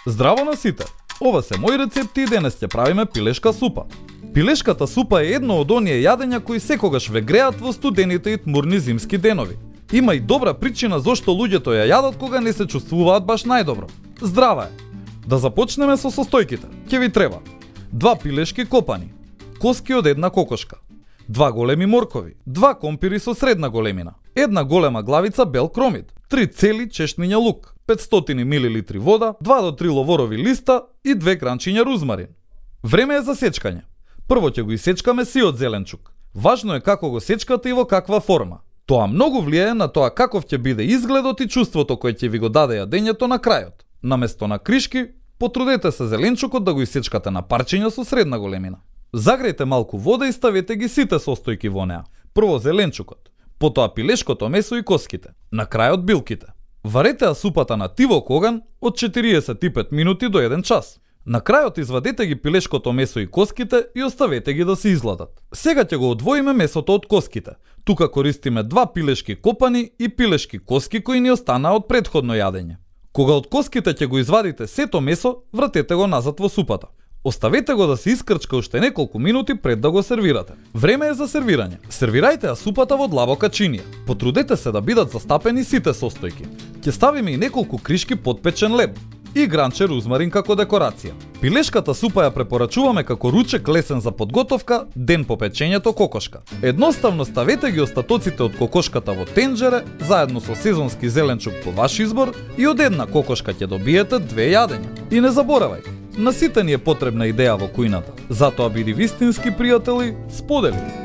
Здраво на сите! Ова се мои рецепти и денес ќе правиме пилешка супа. Пилешката супа е едно од оние јадења кои секогаш ве греат во студените и тмурни зимски денови. Има и добра причина зошто луѓето ја јадат кога не се чувствуваат баш најдобро. Здрава е! Да започнеме со состојките. Ќе ви треба 2 пилешки копани, коски од една кокошка, 2 големи моркови, 2 компири со средна големина, една голема главица бел кромид, 3 цели чешниња лук, 500 мл вода, 2 до 3 ловорови листа и 2 гранчиња рузмарин. Време е за сечкање. Прво ќе го исечкаме сиот зеленчук. Важно е како го сечкате и во каква форма. Тоа многу влијае на тоа каков ќе биде изгледот и чувството кој ќе ви го даде јадењето на крајот. Наместо на кришки, потрудете се зеленчукот да го исечкате на парчиња со средна големина. Загрејте малку вода и ставете ги сите состојки во неа. Прво зеленчукот, потоа пилешкото месо и коските, на крајот билките. Варете ја супата на тивок оган од 45 минути до 1 час. На крајот извадете ги пилешкото месо и коските и оставете ги да се изладат. Сега ќе го одвоиме месото од коските. Тука користиме 2 пилешки копани и пилешки коски кои ни останаа од претходно јадење. Кога од коските ќе го извадите сето месо, вратете го назад во супата. Оставете го да се искрчка уште неколку минути пред да го сервирате. Време е за сервирање. Сервирајте ја супата во длабока чинија. Потрудете се да бидат застапени сите состојки. Ќе ставиме и неколку кришки потпечен леб и гранче рузмарин како декорација. Пилешката супа ја препорачуваме како ручек лесен за подготовка ден по печењето кокошка. Едноставно ставете ги остатоците од кокошката во тенџере, заедно со сезонски зеленчук по ваш избор и од една кокошка ќе добиете 2 јадења. И не заборавај, на сите ни е потребна идеја во кујната. Затоа биди вистински пријател и сподели.